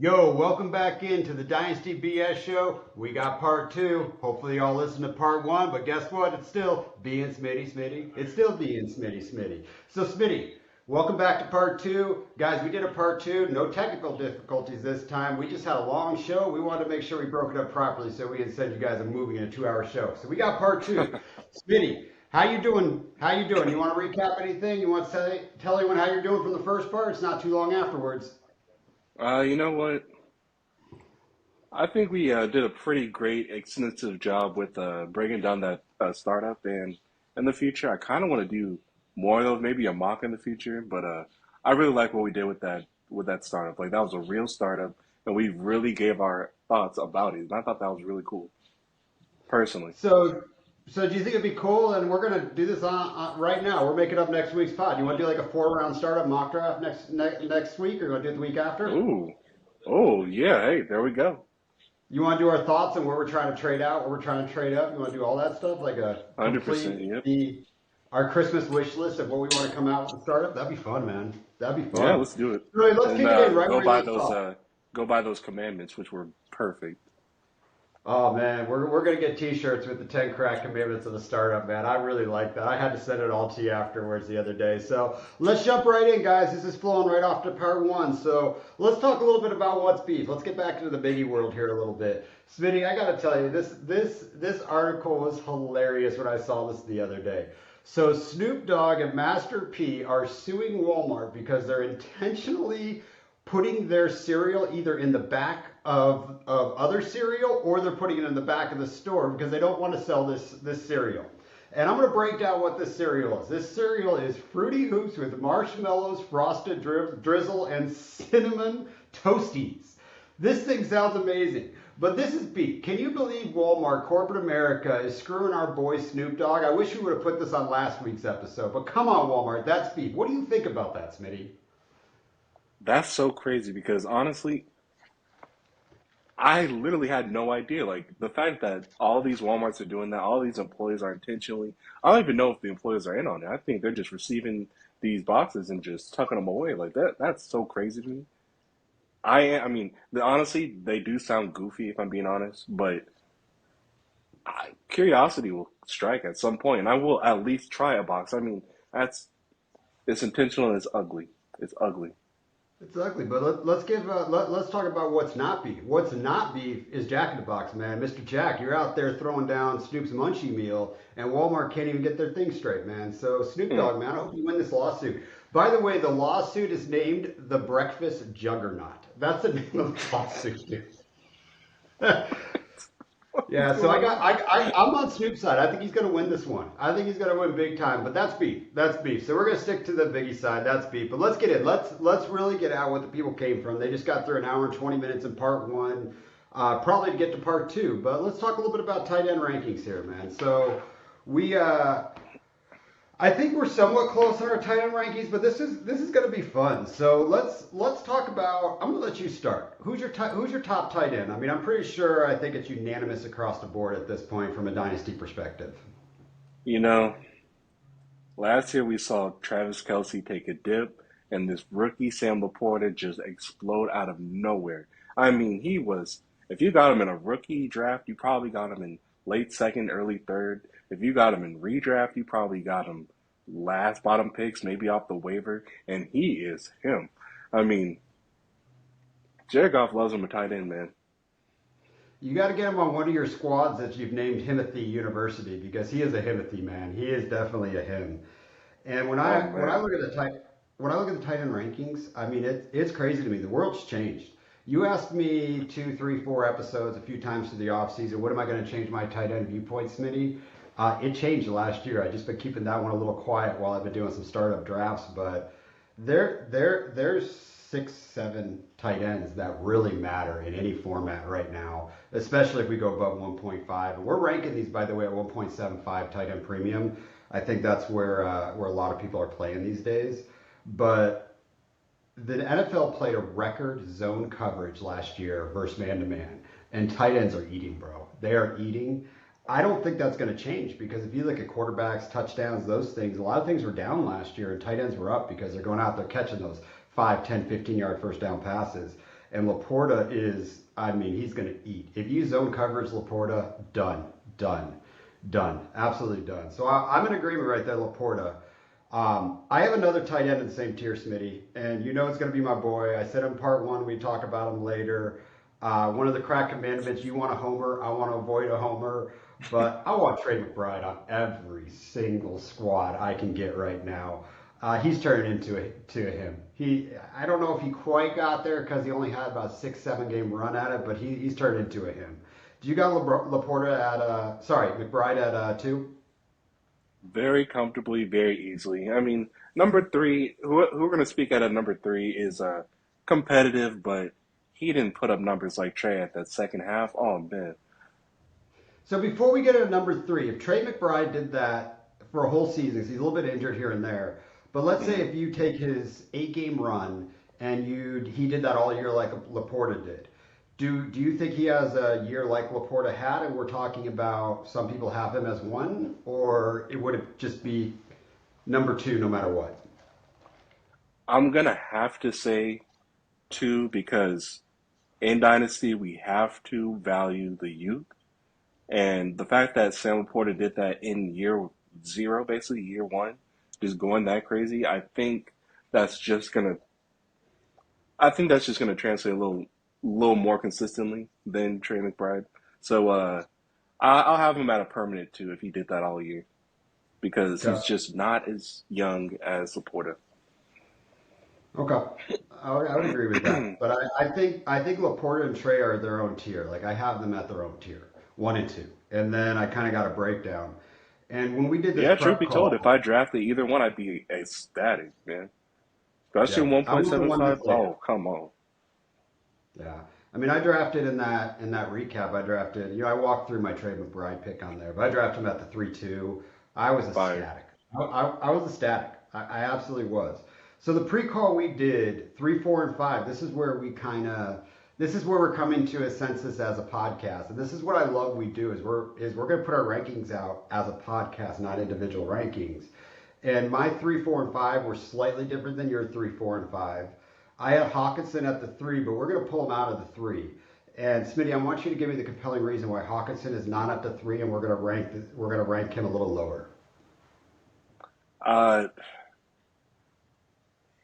Yo, welcome back into the Dynasty BS show. We got part two. Hopefully, y'all listened to part one, but guess what? It's still being Smitty. It's still being Smitty. So, Smitty, welcome back to part two. Guys, we did a part two. No technical difficulties this time. We just had a long show. We wanted to make sure we broke it up properly so we can send you guys a movie in a 2 hour show. So, we got part two. Smitty, how you doing? How you doing? You want to recap anything? You want to tell anyone how you're doing from the first part? It's not too long afterwards. You know what? I think we did a pretty great, extensive job with breaking down that startup, and in the future, I kind of want to do more of those, maybe a mock in the future. But I really like what we did with that startup. Like that was a real startup, and we really gave our thoughts about it. And I thought that was really cool, personally. So, so do you think it'd be cool? And we're gonna do this on right now. We're making up next week's pod. You want to do like a 4 round startup mock draft next week, or you want to do it the week after? Ooh, oh yeah, hey, there we go. You want to do our thoughts on where we're trying to trade out, where we're trying to trade up? You want to do all that stuff, like a 100%. complete Yep. our Christmas wish list of what we want to come out with the startup? That'd be fun, man. That'd be Yeah, fun. let's do it. Really, let's And kick it in right where you left off. go buy those commandments, which were perfect. Oh man, we're gonna get T-shirts with the 10 crack commandments of the startup, man. I really like that. I had to send it all to you afterwards the other day. So let's jump right in, guys. This is flowing right off to part one. So let's talk a little bit about what's beef. Let's get back into the biggie world here a little bit. Smitty, I gotta tell you, this article was hilarious when I saw this the other day. So Snoop Dogg and Master P are suing Walmart because they're intentionally putting their cereal either in the back of other cereal or they're putting it in the back of the store because they don't want to sell this cereal. And I'm going to break down what this cereal is. This cereal is Fruity Hoops with marshmallows, frosted drizzle, and cinnamon toasties. This thing sounds amazing. But this is beef. Can you believe Walmart, corporate America, is screwing our boy Snoop Dogg? I wish we would have put this on last week's episode. But come on, Walmart, that's beef. What do you think about that, Smitty? That's so crazy because honestly, I literally had no idea. Like the fact that all these Walmarts are doing that, all these employees are intentionally. I don't even know if the employees are in on it. I think they're just receiving these boxes and just tucking them away. Like that. That's so crazy to me. I mean, honestly, they do sound goofy if I'm being honest, but curiosity will strike at some point, and I will at least try a box. I mean, that's it's intentional and it's ugly. It's ugly. It's ugly, but let's talk about what's not beef. What's not beef is Jack in the Box, man. Mr. Jack, you're out there throwing down Snoop's Munchie Meal, and Walmart can't even get their thing straight, man. So Snoop Hmm. Dogg, man, I hope you win this lawsuit. By the way, the lawsuit is named the Breakfast Juggernaut. That's the name of the lawsuit, dude. Yeah, What's so going on? I'm on Snoop's side. I think he's going to win this one. I think he's going to win big time. But that's beef. That's beef. So we're going to stick to the Biggie side. That's beef. But let's get in. Let's really get out what the people came from. They just got through an hour and 20 minutes in part one. Probably to get to part two. But let's talk a little bit about tight end rankings here, man. So we I think we're somewhat close on our tight end rankings, but this is going to be fun. So let's talk about. I'm going to let you start. Who's your top tight end? I mean, I'm pretty sure. I think it's unanimous across the board at this point from a dynasty perspective. You know, last year we saw Travis Kelsey take a dip, and this rookie Sam Laporta just explode out of nowhere. I mean, he was. If you got him in a rookie draft, you probably got him in late second, early third. If you got him in redraft, you probably got him last bottom picks, maybe off the waiver, and he is him. I mean, Jared Goff loves him a tight end, man. You got to get him on one of your squads that you've named Himothy University because he is a Himothy man. He is definitely a him. And Oh when I man. look at the tight end rankings, I mean it's crazy to me. The world's changed. You asked me two, three, 4 episodes a few times through the off season. What am I going to change my tight end viewpoint, Smitty? It changed last year. I just been keeping that one a little quiet while I've been doing some startup drafts. But there's 6, 7 tight ends that really matter in any format right now, especially if we go above 1.5. And we're ranking these, by the way, at 1.75 tight end premium. I think that's where a lot of people are playing these days. But the NFL played a record zone coverage last year versus man to man, and tight ends are eating, bro. They are eating. I don't think that's going to change because if you look at quarterbacks, touchdowns, those things, a lot of things were down last year, and tight ends were up because they're going out there catching those 5, 10, 15 yard first down passes. And Laporta is, I mean, he's going to eat. If you zone coverage Laporta, done, done, done, absolutely done. So I'm in agreement right there, Laporta. I have another tight end in the same tier, Smitty, and you know it's going to be my boy. I said in part one, we talk about him later. One of the crack commandments, you want a homer, I want to avoid a homer, but I want Trey McBride on every single squad I can get right now. He's turning into to him. I don't know if he quite got there because he only had about a 6, 7 game run at it, but he's turned into a him. Do you got Laporta at sorry McBride at two? Very comfortably, very easily. I mean, number three, who we're going to speak at number three is competitive, but he didn't put up numbers like Trey at that second half. Oh, man. So before we get to number three, if Trey McBride did that for a whole season, 'cause he's a little bit injured here and there, but let's say Mhm. if you take his 8 game run and he did that all year like Laporta did, do you think he has a year like Laporta had, and we're talking about some people have him as one, or it would it just be number two no matter what? I'm going to have to say two because in Dynasty, we have to value the youth. And the fact that Sam Laporta did that in year zero, basically year one, just going that crazy, that's just gonna, I think that's just gonna translate little more consistently than Trey McBride. So, I'll have him at a permanent too if he did that all year because he's Okay. just not as young as Laporta. Okay. I would agree with that. But I think Laporta and Trey are their own tier. Like I have them at their own tier, one and two. And then I kind of got a breakdown. And when we did this Yeah, truth prep be told, if call, I drafted either one, I'd be ecstatic, man. Especially yeah, I was the one that 1.75. played it. Oh, come on. Yeah. I mean, I drafted in that recap. I drafted, I walked through my Trey McBride pick on there, but I drafted him at the 3-2. I was Fire. ecstatic. I was ecstatic. I absolutely was. So the pre-call we did 3, 4, and 5. This is where we're coming to a census as a podcast, and this is what I love. We do is we're going to put our rankings out as a podcast, not individual rankings. And my 3, 4, and 5 were slightly different than your 3, 4, and 5. I had Hawkinson at the three, but we're going to pull him out of the three. And Smitty, I want you to give me the compelling reason why Hawkinson is not at the three, and we're going to rank him a little lower. Uh,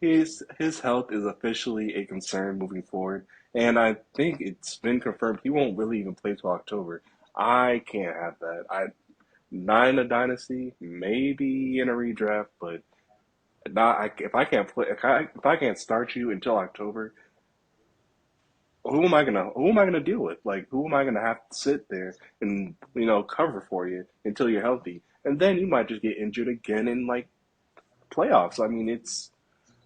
his health is officially a concern moving forward, and I think it's been confirmed he won't really even play till October. I can't have that. Not in a dynasty, maybe in a redraft, but not. If I can't play, if I can't start you until October, who am I gonna deal with? Like, who am I gonna have to sit there and cover for you until you're healthy, and then you might just get injured again in like playoffs. I mean,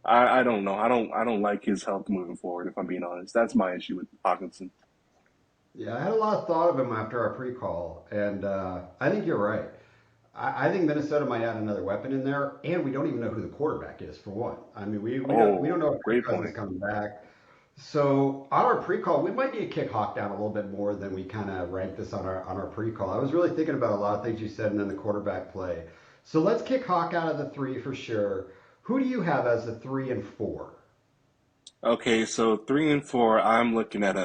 I don't know. I don't like his health moving forward. If I'm being honest, that's my issue with Hawkinson. Yeah, I had a lot of thought of him after our pre-call, and I think you're right. I think Minnesota might add another weapon in there, and we don't even know who the quarterback is for one. I mean, we don't know if Kirk Great Cousins is point. coming back. So on our pre-call, we might need to kick Hawk down a little bit more than we kind of ranked this on our pre-call. I was really thinking about a lot of things you said, and then the quarterback play. So let's kick Hawk out of the three for sure. Who do you have as the 3 and 4? Okay, so 3 and 4, I'm looking at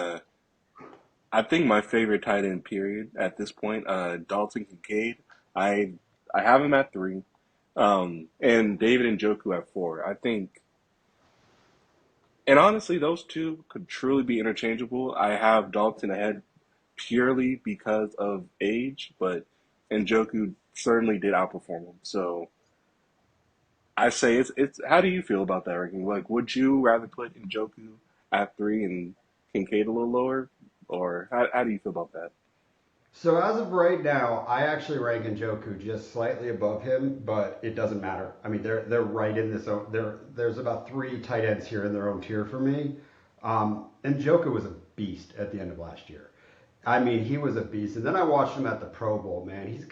I think my favorite tight end period at this point, Dalton Kincaid. I I have him at three, and David Njoku at four. I think, and honestly, those two could truly be interchangeable. I have Dalton ahead purely because of age, but Njoku certainly did outperform him. So I say it's. How do you feel about that ranking? Like, would you rather put Njoku at three and Kincaid a little lower, or how do you feel about that? So as of right now, I actually rank Njoku just slightly above him, but it doesn't matter. I mean, they're right in this. There's about three tight ends here in their own tier for me. Njoku was a beast at the end of last year. I mean, he was a beast. And then I watched him at the Pro Bowl, man.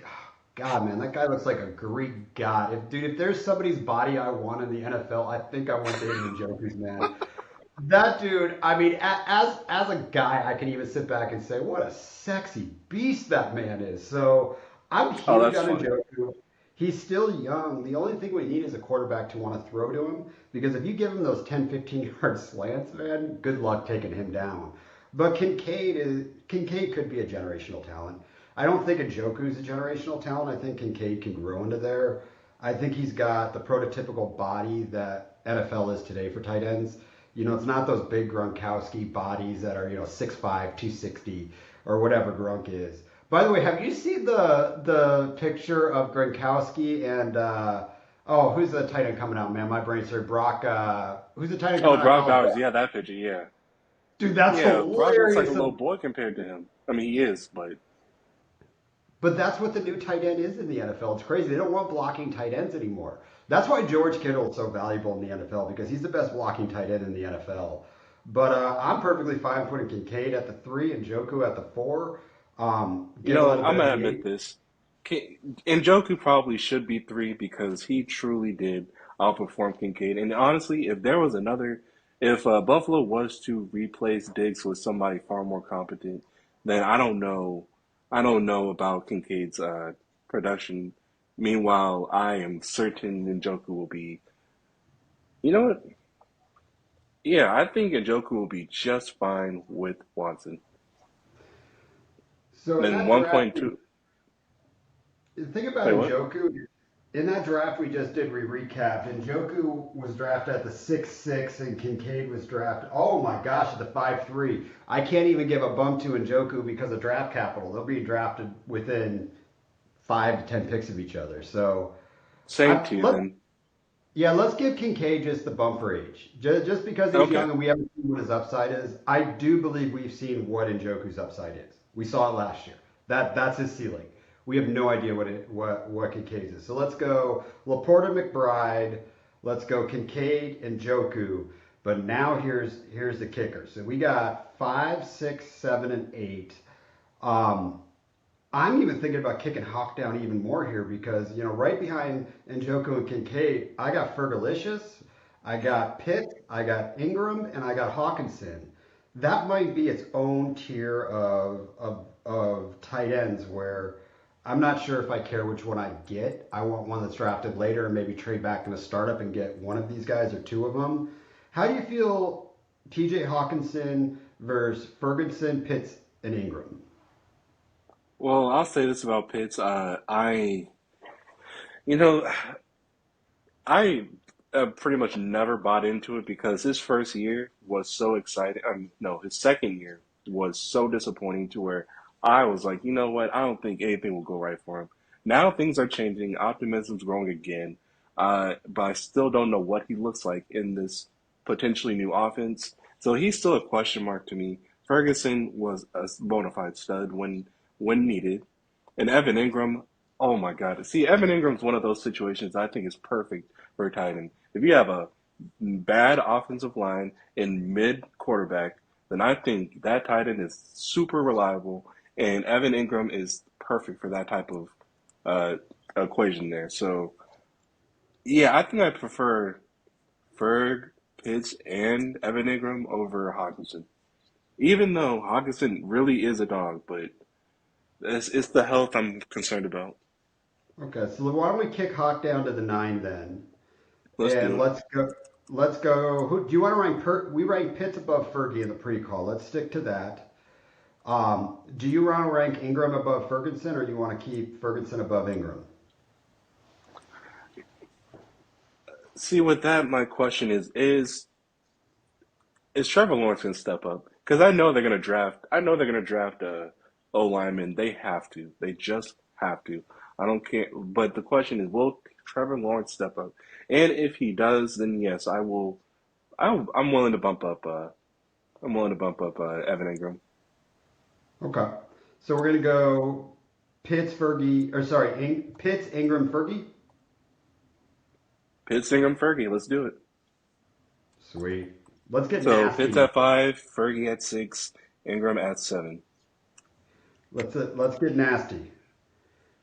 God, man, that guy looks like a Greek god. If there's somebody's body I want in the NFL, I think I want David Njoku's, man. That dude, I mean, as a guy, I can even sit back and say, what a sexy beast that man is. So I'm Oh, huge that's on funny. Njoku. He's still young. The only thing we need is a quarterback to want to throw to him because if you give him those 10, 15-yard slants, man, good luck taking him down. But Kincaid could be a generational talent. I don't think Njoku's a generational talent. I think Kincaid can grow into there. I think he's got the prototypical body that NFL is today for tight ends. It's not those big Gronkowski bodies that are, 6'5", 260, or whatever Gronk is. By the way, have you seen the picture of Gronkowski and who's the tight end coming out, man? My brain's hurt. Brock. Who's the tight end Oh, coming out of Brock college? Bowers. Yeah, that picture. Yeah, Dude, that's yeah. Brock looks like a hilarious. little boy compared to him. I mean, he is, but But that's what the new tight end is in the NFL. It's crazy. They don't want blocking tight ends anymore. That's why George Kittle is so valuable in the NFL because he's the best blocking tight end in the NFL. But I'm perfectly fine putting Kincaid at the 3 and Joku at the 4. you Get a know what? little I'm bit of gonna the admit 8. this. Njoku probably should be three because he truly did outperform Kincaid. And honestly, if there was another, if Buffalo was to replace Diggs with somebody far more competent, then I don't know. I don't know about Kincaid's production. Meanwhile, I am certain Njoku will be. You know what? Yeah, I think Njoku will be just fine with Watson. So in Then that draft, 1.2. the thing about Wait, what? Njoku, in that draft we just did, we recapped. Njoku was drafted at the 6'6", and Kincaid was drafted. Oh my gosh, at the 5'3". I can't even give a bump to Njoku because of draft capital. They'll be drafted within 5 to 10 picks of each other. So, Same to you let then. yeah, let's give Kincaid just the bump for age. Just because he's Okay. young and we haven't seen what his upside is, I do believe we've seen what Njoku's upside is. We saw it last year. That's his ceiling. We have no idea what Kincaid's is. So let's go Laporta McBride. Let's go Kincaid and Njoku. But now here's the kicker. So we got 5, 6, 7, and 8. Um, I'm even thinking about kicking Hawk down even more here because, right behind Njoku and Kincaid, I got Fergalicious, I got Pitt, I got Ingram, and I got Hawkinson. That might be its own tier of tight ends where I'm not sure if I care which one I get. I want one that's drafted later and maybe trade back in a startup and get one of these guys or two of them. How do you feel TJ Hawkinson versus Ferguson, Pitts, and Ingram? Well, I'll say this about Pitts. You know, I pretty much never bought into it because his first year was so exciting. No, his second year was so disappointing to where I was like, you know what? I don't think anything will go right for him. Now things are changing. Optimism's growing again. But I still don't know what he looks like in this potentially new offense. So he's still a question mark to me. Ferguson was a bona fide stud when needed. And Evan Ingram, oh my God. See, Evan Ingram's one of those situations I think is perfect for a tight end. If you have a bad offensive line and mid quarterback, then I think that tight end is super reliable, and Evan Ingram is perfect for that type of uh, equation there. So, yeah, I think I prefer Ferg, Pitts, and Evan Ingram over Hawkinson. Even though Hawkinson really is a dog, but it's the health I'm concerned about. Okay, so why don't we kick Hawk down to the 9 then? Let's do And it. let's go. Who do you want to rank? We rank Pitts above Fergie in the pre-call. Let's stick to that. Do you want to rank Ingram above Ferguson, or do you want to keep Ferguson above Ingram? See, with that, my question is Trevor Lawrence going to step up? Because I know they're going to draft. I know they're going to draft a O lineman. They have to. They just have to. I don't care. But the question is, will Trevor Lawrence step up? And if he does, then yes, I will. I'm willing to bump up. I'm willing to bump up Evan Ingram. Okay, so we're gonna go Pitts, Fergie, or sorry, Pitts, Ingram, Fergie. Pitts, Ingram, Fergie. Let's do it. Sweet. Let's get So nasty Pitts now. at 5, Fergie at 6, Ingram at 7. Let's get nasty.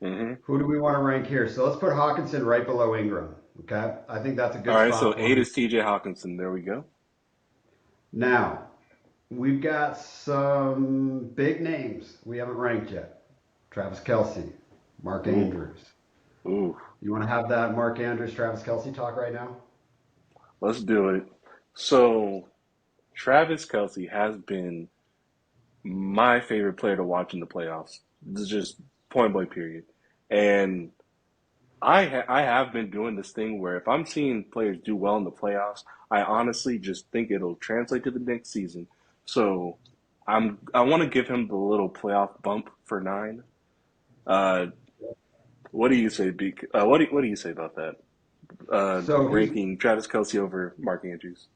Mm-hmm. Who do we want to rank here? So let's put Hawkinson right below Ingram. Okay, I think that's a All good right. spot So for 8 him. is T.J. Hawkinson. There we go. Now, we've got some big names we haven't ranked yet. Travis Kelsey, Mark Ooh, Andrews. ooh. You want to have that Mark Andrews, Travis Kelsey talk right now? Let's do it. So, Travis Kelsey has been my favorite player to watch in the playoffs. This is just point blank period. And I have been doing this thing where if I'm seeing players do well in the playoffs, I honestly just think it'll translate to the next season. So I want to give him the little playoff bump for 9. Uh, what do you say, Beak? What do you say about that? So Ranking Travis Kelsey over Mark Andrews.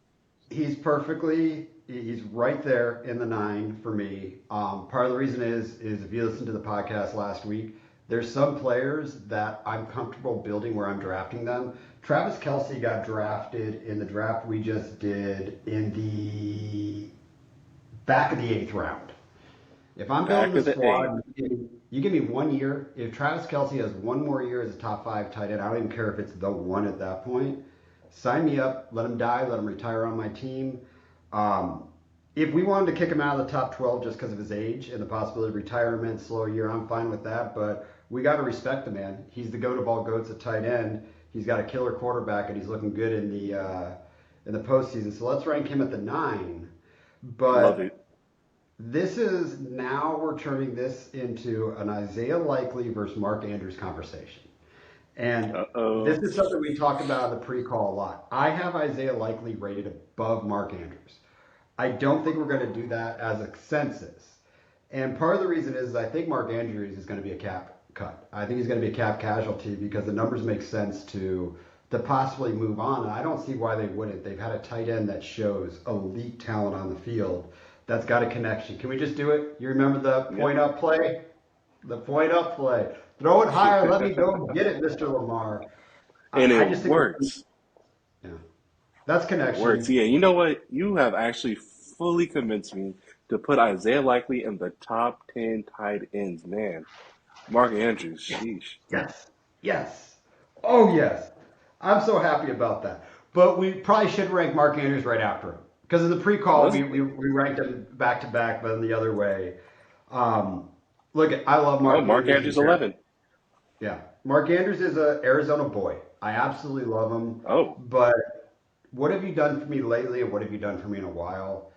he's right there in the nine for me. Part of the reason is if you listened to the podcast last week, there's some players that I'm comfortable building where I'm drafting them. Travis Kelsey got drafted in the draft we just did in the back of the eighth round. If I'm building Back the of the eighth. squad, you give me 1 year. If Travis Kelsey has one more year as a top five tight end, I don't even care if it's the one at that point. Sign me up. Let him die. Let him retire on my team. Um, if we wanted to kick him out of the top 12 just because of his age and the possibility of retirement, slow year, I'm fine with that. But we got to respect the man. He's the goat of all goats at tight end. He's got a killer quarterback, and he's looking good in the postseason. So let's rank him at the nine. Love But it. this is now we're turning this into an Isaiah Likely versus Mark Andrews conversation. And this Uh-oh. is something we talked about in the pre-call a lot. I have Isaiah Likely rated above Mark Andrews. I don't think we're going to do that as a consensus. And part of the reason is I think Mark Andrews is going to be a cap cut. I think he's going to be a cap casualty because the numbers make sense to possibly move on. And I don't see why they wouldn't. They've had a tight end that shows elite talent on the field that's got a connection. Can we just do it? You remember the Yep. point up play? The point up play. Throw it higher. Let me go get it, Mr. Lamar. And I it just think, works. yeah, that's It works. connection. Yeah, you know what? You have actually fully convinced me to put Isaiah Likely in the top 10 tight ends. Man, Mark Andrews, sheesh. Yes. Yes. Oh, yes. I'm so happy about that. But we probably should rank Mark Andrews right after him. Because in the pre-call, Let's, we ranked him back to back, but in the other way. Um, look, I love oh, Mark Mark Andrews. Andrews 11. Yeah. Mark Andrews is a Arizona boy. I absolutely love him. Oh, But what have you done for me lately and what have you done for me in a while?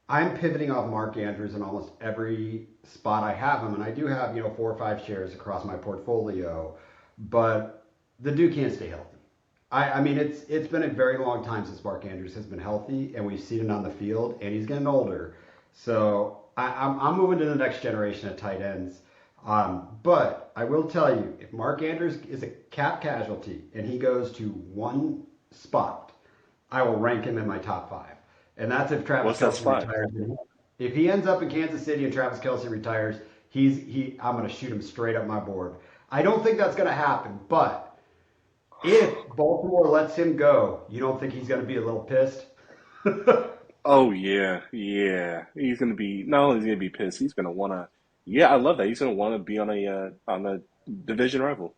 I'm pivoting off Mark Andrews in almost every spot I have him, and I do have, 4 or 5 shares across my portfolio, but the dude can't stay healthy. I mean, it's been a very long time since Mark Andrews has been healthy, and we've seen it on the field, and he's getting older. So I'm moving to the next generation of tight ends. But I will tell you, if Mark Andrews is a cap casualty and he goes to one spot, I will rank him in my top five. And that's if Travis what's that Kelsey spot? retires. If he ends up in Kansas City and Travis Kelsey retires, I'm going to shoot him straight up my board. I don't think that's going to happen, but if Baltimore lets him go, you don't think he's going to be a little pissed? Oh, yeah, yeah. He's gonna be, not only is he gonna be pissed, he's gonna wanna, yeah, I love that. He's gonna wanna be on a division rival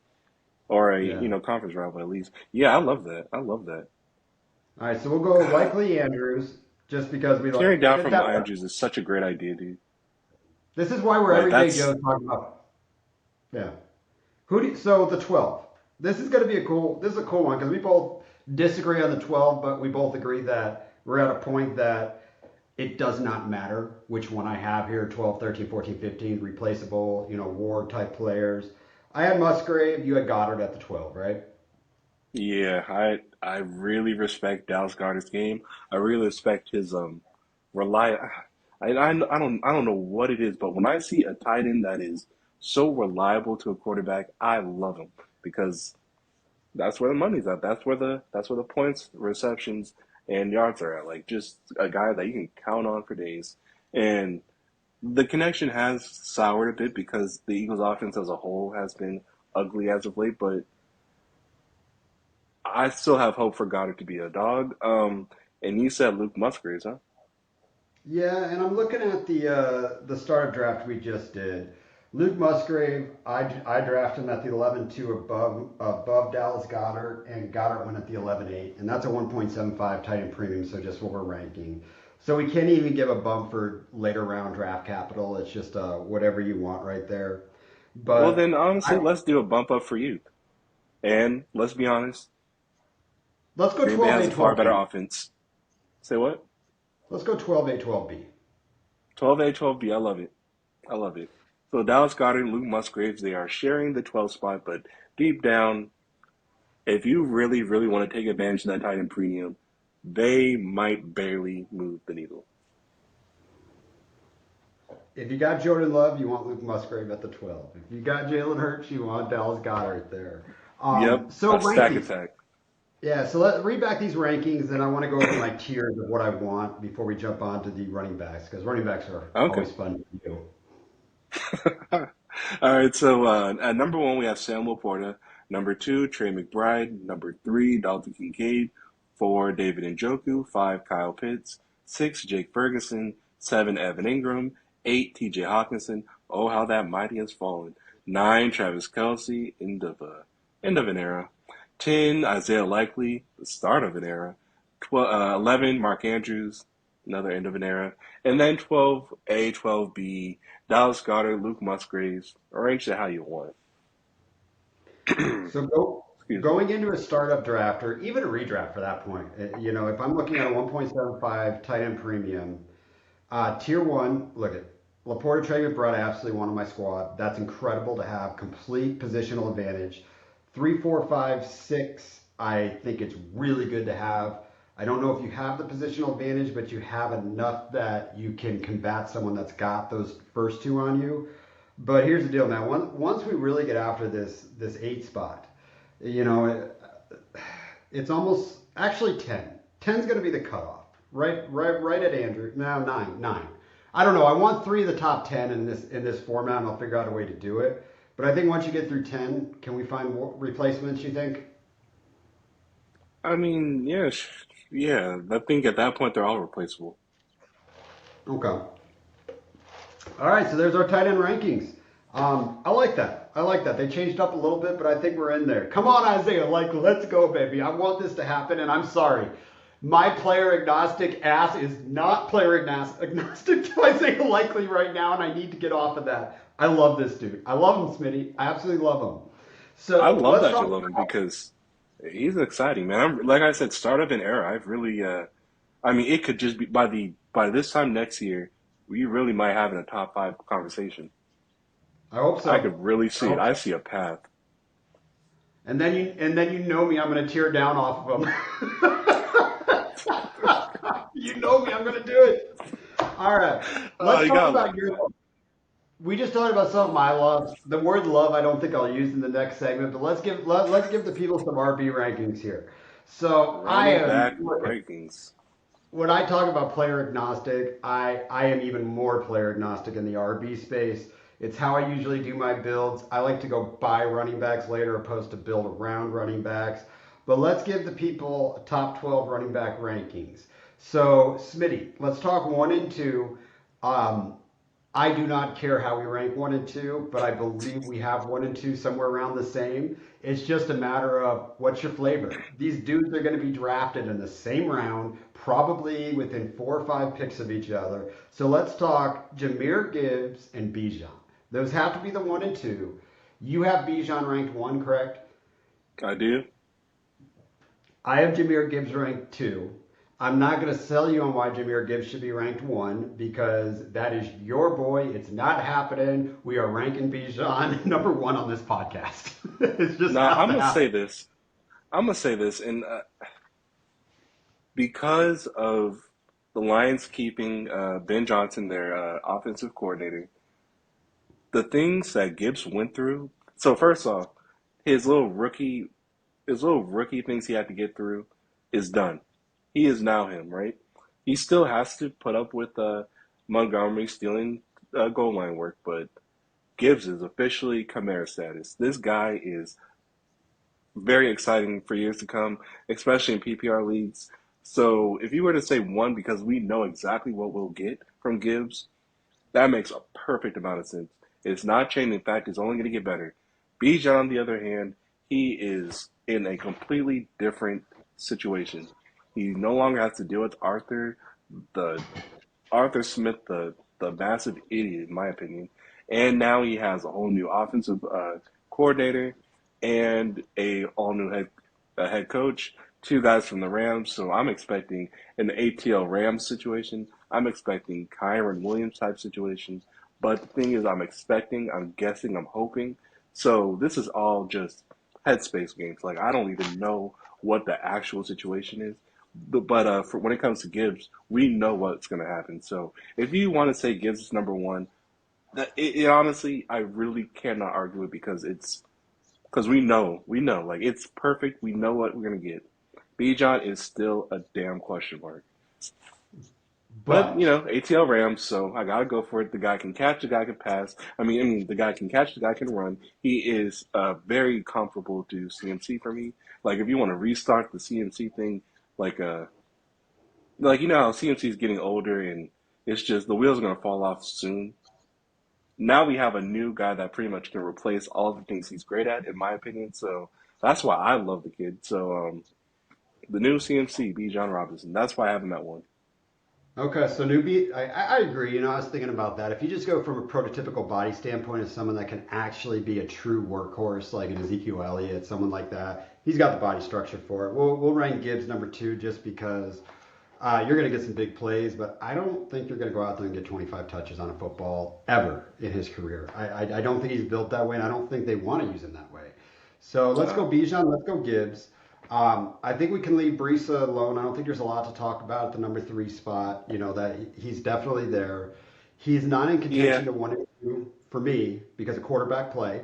or a, Yeah. conference rival at least. Yeah, I love that. I love that. All right, so we'll go God, likely Andrews just because we like tearing down from that. Andrews is such a great idea, dude. This is why we're Like everyday that's, Joe talking about. Yeah. So the 12. This is going to be a cool. This is a cool one because we both disagree on the 12, but we both agree that we're at a point that it does not matter which one I have here 12, 13, 14, 15, replaceable, war type players. I had Musgrave, you had Goddard at the 12, right? yeah, I really respect Dallas Goedert's game. I really respect his rely. I don't know what it is, but when I see a tight end that is so reliable to a quarterback, I love him because that's where the money's at. That's where the points, receptions, and yards are at. Like just a guy that you can count on for days. And the connection has soured a bit because the Eagles' offense as a whole has been ugly as of late, but I still have hope for Goddard to be a dog. And you said Luke Musgraves, huh? Yeah, and I'm looking at the startup draft we just did. Luke Musgrave, I drafted him at the 11-2 above Dallas Goddard, and Goddard went at the 11-8, and that's a 1.75 tight end premium, so just what we're ranking. So we can't even give a bump for later round draft capital. It's just whatever you want right there. Well, But then honestly, I let's do a bump up for you. And let's be honest, Let's go Green Bay 12 has A, a far 12 better B. offense. Say what? Let's go 12 A, 12 B. 12A, 12B. I love it. I love it. So Dallas Goedert, Luke Musgraves, they are sharing the 12 spot, but deep down, if you really, really want to take advantage of that tight end premium, they might barely move the needle. If you got Jordan Love, you want Luke Musgrave at the 12. If you got Jalen Hurts, you want Dallas Goddard there. Yep, So a stack rankings. attack. Yeah, so let's read back these rankings, and I want to go over my tiers of what I want before we jump on to the running backs, because running backs are Okay. always fun to do. All right, so at number one, we have Sam Laporta. Number two, Trey McBride. Number three, Dalton Kincaid. Four, David Njoku. Five, Kyle Pitts. Six, Jake Ferguson. Seven, Evan Ingram. Eight, TJ Hawkinson. Oh, how that mighty has fallen. Nine, Travis Kelsey. End of an era. 10, Isaiah Likely. The start of an era. 11, Mark Andrews. Another end of an era. And then 12A, 12B, Dallas Goedert, Luke Musgraves. Arrange it how you want. So Excuse me. going into a startup draft or even a redraft for that point, if I'm looking at a 1.75 tight end premium, tier one, look at Laporta, Trey McBride, I absolutely want on my squad. That's incredible to have complete positional advantage. Three, four, five, six, I think it's really good to have. I don't know if you have the positional advantage, but you have enough that you can combat someone that's got those first two on you. But here's the deal, man. Once we really get after this eight spot, you know, it's almost actually 10. 10's going to be the cutoff. Right at Andrew. No, nine. I don't know. I want three of the top 10 in this format, and I'll figure out a way to do it. But I think once you get through 10, can we find more replacements? You think? I mean, yeah, yeah. I think at that point they're all replaceable. Okay. All right. So there's our tight end rankings. I like that. I like that. They changed up a little bit, but I think we're in there. Come on, Isaiah. Let's go, baby. I want this to happen, and I'm sorry. My player agnostic ass is not player agnostic to Isaiah Likely right now, and I need to get off of that. I love this dude. I love him, Smitty. I absolutely love him. I So love let's that you talk love him about. because he's exciting, man. Like I said, start of an era. I've really, I mean, it could just be by this time next year, we really might have in a top five conversation. I hope I so. could really I see it. hope I so. see a path. And then you know me. I'm going to tear down off of him. You know me. I'm going to do it. All right. Oh, Let's you talk gotta about love your. that. We just talked about something I love. The word love, I don't think I'll use in the next segment, but let's give the people some RB rankings here. So I Running am back rankings. when I talk about player agnostic, I am even more player agnostic in the RB space. It's how I usually do my builds. I like to go buy running backs later opposed to build around running backs. But let's give the people top 12 running back rankings. So, Smitty, let's talk one and two. Um, I do not care how we rank one and two, but I believe we have one and two somewhere around the same. It's just a matter of what's your flavor. These dudes are going to be drafted in the same round, probably within 4 or 5 picks of each other. So let's talk Jameer Gibbs and Bijan. Those have to be the one and two. You have Bijan ranked one, correct? I do. I have Jameer Gibbs ranked two. I'm not going to sell you on why Jameer Gibbs should be ranked one because that is your boy. It's not happening. We are ranking Bijan number one on this podcast. It just Now has I'm to gonna happen. say this. I'm gonna say this, and because of the Lions keeping Ben Johnson, their offensive coordinator, the things that Gibbs went through. So first off, his little rookie, his little rookie things he had to get through is done. He is now him, right? He still has to put up with Montgomery stealing goal line work, but Gibbs is officially Chimera status. This guy is very exciting for years to come, especially in PPR leagues. So if you were to say one, because we know exactly what we'll get from Gibbs, that makes a perfect amount of sense. It's not changing. In fact, it's only going to get better. Bijan, on the other hand, he is in a completely different situation. He no longer has to deal with the Arthur Smith, the massive idiot, in my opinion. And now he has a whole new offensive coordinator. and a all new head coach, two guys from the Rams. So I'm expecting an ATL Rams situation. I'm expecting Kyron Williams type situations. But the thing is, I'm guessing, I'm hoping. So this is all just headspace games. Like I don't even know what the actual situation is. But for when it comes to Gibbs, we know what's going to happen. So if you want to say Gibbs is number one, it honestly, I really cannot argue it because we know, like it's perfect. We know what we're gonna get. Bijan is still a damn question mark. But But ATL Rams, so I gotta go for it. The guy can catch, the guy can pass. I mean, the guy can catch, the guy can run. He is very comparable to CMC for me. Like if you want to restart the CMC thing, like like how CMC is getting older and it's just the wheels are gonna fall off soon. Now we have a new guy that pretty much can replace all the things he's great at, in my opinion. So that's why I love the kid. So the new CMC, B. John Robinson. That's why I have him at one. okay, so newbie, I agree. I was thinking about that. If you just go from a prototypical body standpoint as someone that can actually be a true workhorse, like an Ezekiel Elliott, someone like that, he's got the body structure for it. We'll rank Gibbs number two just because you're going to get some big plays, but I don't think you're going to go out there and get 25 touches on a football ever in his career. I don't think he's built that way, and I don't think they want to use him that way. So let's Uh, go Bijan, let's go Gibbs. I think we can leave Breesa alone. I don't think there's a lot to talk about at the number three spot. That he's definitely there. He's not in yeah, contention to one and two for me because of quarterback play.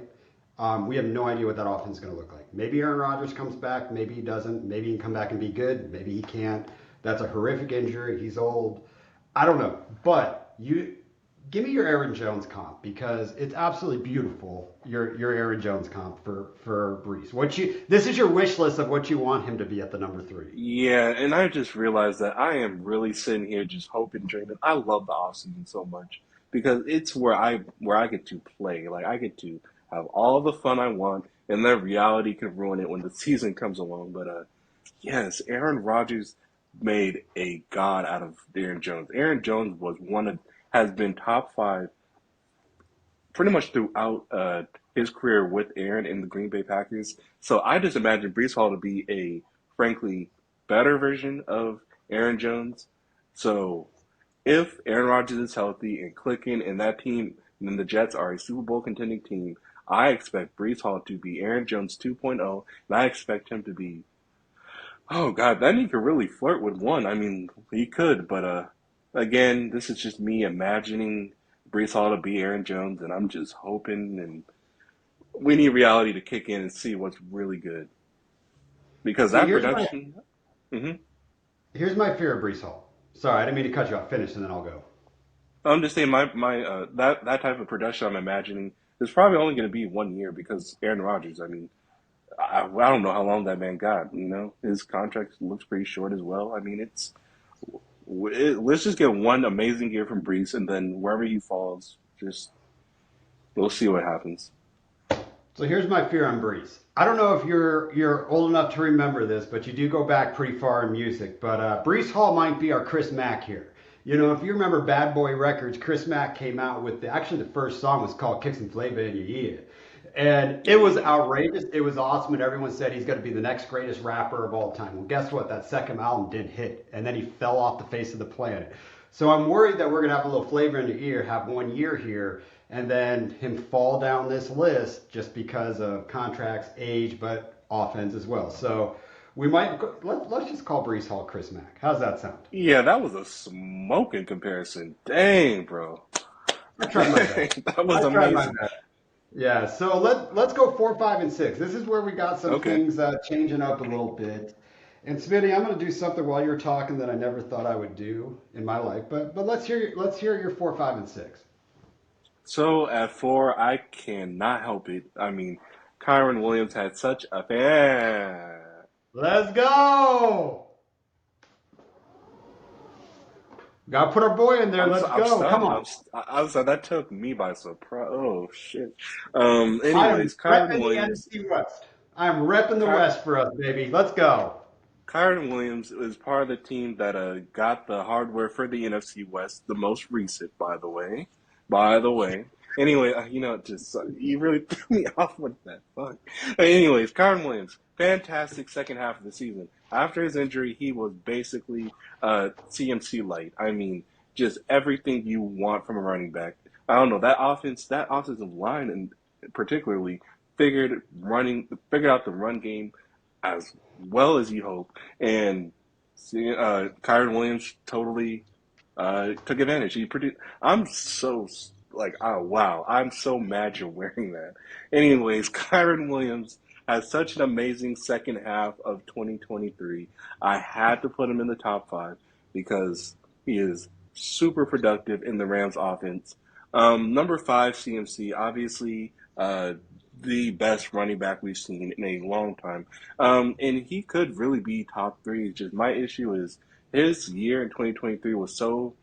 We have no idea what that offense is going to look like. Maybe Aaron Rodgers comes back. Maybe he doesn't. Maybe he can come back and be good. Maybe he can't. That's a horrific injury. He's old. I don't know. But you give me your Aaron Jones comp because it's absolutely beautiful. Your Aaron Jones comp for Brees. This is your wish list of what you want him to be at the number three. yeah, and I just realized that I am really sitting here just hoping, dreaming. I love the offseason so much because it's where I get to play. Like I get to have all the fun I want, and then reality can ruin it when the season comes along. But yes, Aaron Rodgers made a god out of Aaron Jones. Aaron Jones has been top five pretty much throughout his career with Aaron in the Green Bay Packers. So I just imagine Brees Hall to be a frankly better version of Aaron Jones. So if Aaron Rodgers is healthy and clicking and that team, and then the Jets are a Super Bowl contending team, I expect Brees Hall to be Aaron Jones 2.0, and I expect him to be, oh God, then he could really flirt with one. I mean, he could, but again, this is just me imagining Brees Hall to be Aaron Jones, and I'm just hoping, and we need reality to kick in and see what's really good because See, that production. hmm here's my fear of Brees Hall. Sorry, I didn't mean to cut you off. Finish and then I'll go. I'm just saying my that type of production I'm imagining is probably only going to be 1 year because Aaron Rodgers. I mean, I don't know how long that man got. His contract looks pretty short as well. I mean, let's just get one amazing year from Brees, and then wherever he falls, just we'll see what happens. So here's my fear on Breeze. I don't know if you're old enough to remember this, but you do go back pretty far in music. But Brees Hall might be our Chris Mack here. If you remember Bad Boy Records, Chris Mack came out with actually the first song was called "Kicks and Flavor in Your Ear," and it was outrageous. It was awesome, and everyone said he's going to be the next greatest rapper of all time. Well, guess what? That second album didn't hit, and then he fell off the face of the planet. So I'm worried that we're going to have a little flavor in the ear, have 1 year here, and then him fall down this list just because of contracts, age, but offense as well. So we might let's just call Brees Hall Chris Mack. How's that sound? Yeah, that was a smoking comparison. Dang, bro. I tried my best. Dang, that was I tried my amazing. best. Yeah, so let's go 4, 5, and 6. This is where we got some Okay. things changing up a little bit. And Smitty, I'm going to do something while you're talking that I never thought I would do in my life. But let's hear your 4, 5, and 6. So at four, I cannot help it. I mean, Kyron Williams had such a fan. Let's go! Got to put our boy in there. I'm Let's I'm go. Come stunned. on. I was like, that took me by surprise. Oh shit. I am Anyways, Kyron repping the Williams. NFC West. I am repping the Ky- West for us, baby. Let's go. Kyron Williams is part of the team that got the hardware for the NFC West, the most recent, by the way. By the way. Anyway, just you really threw me off with that. Fuck. Anyways, Kyron Williams, fantastic second half of the season. After his injury, he was basically CMC light. I mean, just everything you want from a running back. I don't know that offense, that offensive line, and particularly figured out the run game as well as you hope. And Kyron Williams totally took advantage. I'm so like, oh wow, I'm so mad you're wearing that. Anyways, Kyron Williams has such an amazing second half of 2023. I had to put him in the top five because he is super productive in the Rams offense. Number five, CMC, obviously the best running back we've seen in a long time. And he could really be top three. Just my issue is his year in 2023 was so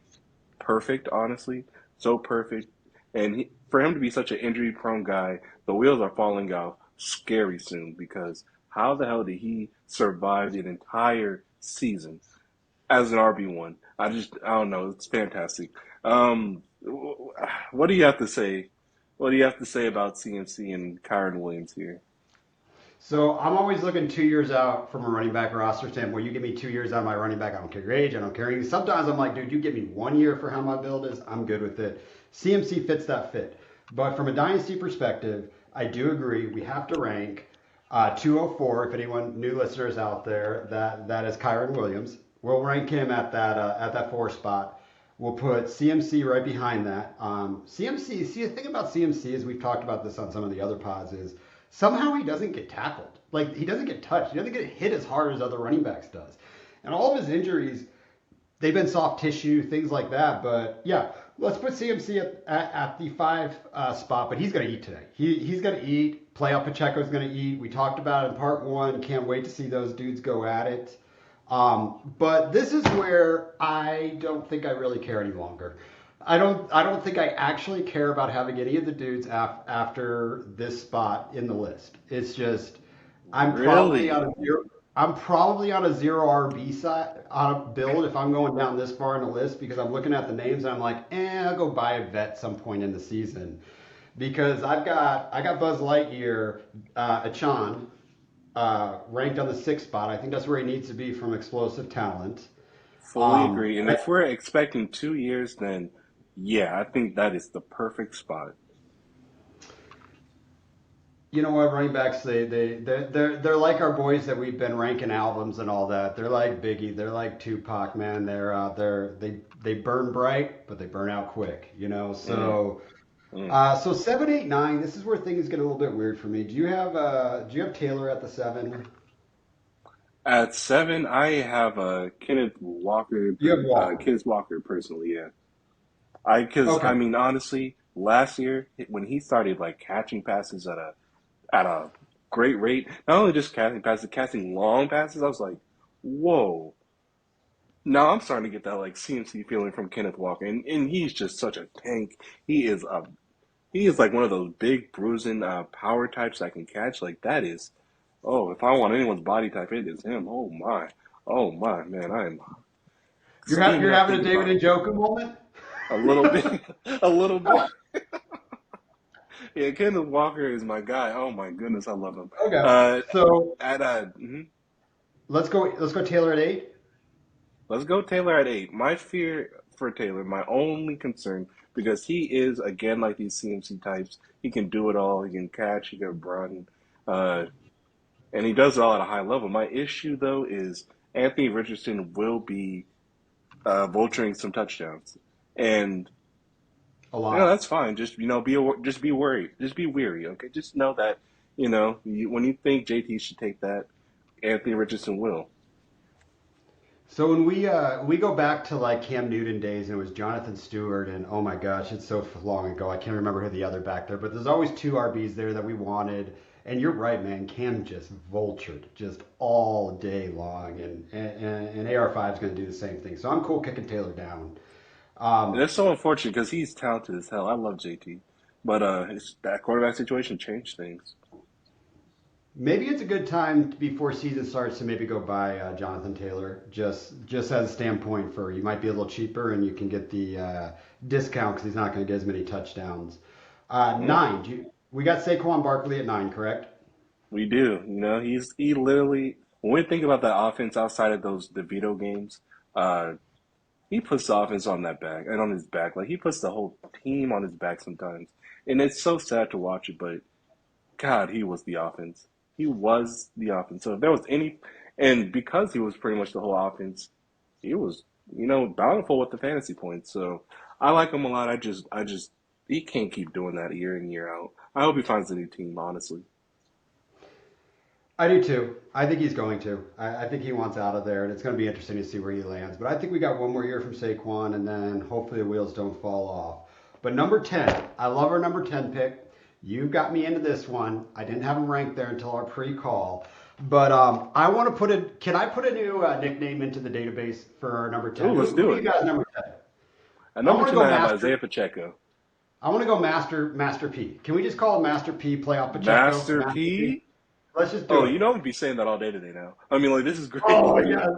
perfect, honestly, so perfect. And for him to be such an injury prone guy, the wheels are falling off scary soon because how the hell did he survive an entire season as an RB1? I don't know. It's fantastic. What do you have to say? What do you have to say about CMC and Kyron Williams here? So I'm always looking 2 years out from a running back roster standpoint. You give me 2 years out of my running back, I don't care your age, I don't care anything. Sometimes I'm like, dude, you give me 1 year for how my build is, I'm good with it. CMC fits that fit. But from a dynasty perspective, I do agree we have to rank 204. If anyone new listeners out there, that is Kyron Williams. We'll rank him at that four spot. We'll put CMC right behind that. CMC. See, the thing about CMC is we've talked about this on some of the other pods is somehow he doesn't get tackled. Like he doesn't get touched. He doesn't get hit as hard as other running backs does. And all of his injuries, they've been soft tissue, things like that. But yeah, let's put CMC at the five spot. But he's going to eat today. He's going to eat. Playoff Pacheco's going to eat. We talked about it in part one. Can't wait to see those dudes go at it. But this is where I don't think I really care any longer. I don't think I actually care about having any of the dudes after this spot in the list. It's just I'm probably on Really? a zero. I'm probably on a zero RB side on a build if I'm going down this far in the list because I'm looking at the names and I'm like, I'll go buy a vet some point in the season because I got Buzz Lightyear, Achan, ranked on the sixth spot. I think that's where he needs to be from explosive talent. Fully agree. And if we're expecting 2 years, then yeah, I think that is the perfect spot. You know what, running backs they're like our boys that we've been ranking albums and all that. They're like Biggie, they're like Tupac, man. They burn bright, but they burn out quick. Mm, So mm. so 7, 8, 9. This is where things get a little bit weird for me. Do you have Taylor at the seven? At seven, I have You have Walker. Kenneth Walker personally. Yeah, because I Okay. mean honestly, last year when he started like catching passes at a great rate, not only just catching passes, catching long passes, I was like, whoa. Now I'm starting to get that like CMC feeling from Kenneth Walker, and he's just such a tank. He is a he is like one of those big bruising power types that can catch. Like that is, oh, if I want anyone's body type, it is him. Oh my, man, I am You're steaming up having a thinking David about and Njoku moment? a little bit, a little bit. Yeah, Kenneth Walker is my guy. Oh my goodness, I love him. Okay. Uh, So mhm. let's go Taylor at 8. Let's go Taylor at eight. My fear for Taylor, my only concern, because he is again like these CMC types. He can do it all. He can catch. He can run. Uh, and he does it all at a high level. My issue though is Anthony Richardson will be vulturing some touchdowns, and A lot. that's fine. Just just be worried, just be weary. Okay, just know that when you think JT should take that, Anthony Richardson will. So when we go back to like Cam Newton days and it was Jonathan Stewart and oh my gosh, it's so long ago. I can't remember who the other back there, but there's always two RBs there that we wanted. And you're right, man. Cam just vultured just all day long, and AR5 is going to do the same thing. So I'm cool kicking Taylor down. And Um, that's so unfortunate because he's talented as hell. I love JT, but that quarterback situation changed things. Maybe it's a good time before season starts to maybe go buy Jonathan Taylor, just as a standpoint for you might be a little cheaper and you can get the discount because he's not going to get as many touchdowns. Mm, Nine. We got Saquon Barkley at nine, correct? we do. He literally when we think about that offense outside of those DeVito games, uh, he puts the offense on that back and on his back. Like he puts the whole team on his back sometimes, and it's so sad to watch it. But God, he was the offense. He was the offense. So if there was any, and because he was pretty much the whole offense, he was, bountiful with the fantasy points. So I like him a lot. He can't keep doing that year in, year out. I hope he finds a new team, honestly. I do too. I think he's going to. I think he wants out of there, and it's going to be interesting to see where he lands. But I think we got one more year from Saquon, and then hopefully the wheels don't fall off. But number 10, I love our number 10 pick. You got me into this one. I didn't have him ranked there until our pre-call. But I want to put it. Can I put a new nickname into the database for our number Oh, 10? let's Who do do you it. guys number 10? At I number want to 10, go I have Master. Isaiah Pacheco. I want to go Master P. Can we just call him Master P? Playoff Pacheco. Master Master P. P? Let's just Oh, do it. I'm gonna be saying that all day today now. I mean, like, this is great. Oh yes.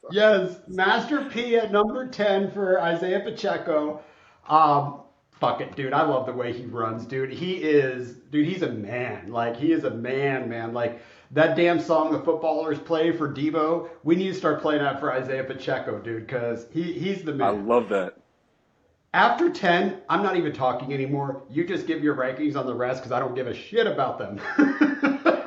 Yes, Master P at number 10 for Isaiah Pacheco. Um, Fuck it, dude. I love the way he runs, dude. He's a man. Like, he is a man, man. Like, that damn song the footballers play for Debo, we need to start playing that for Isaiah Pacheco, dude, because he's the I man. love that. After 10, I'm not even talking anymore. You just give your rankings on the rest because I don't give a shit about them.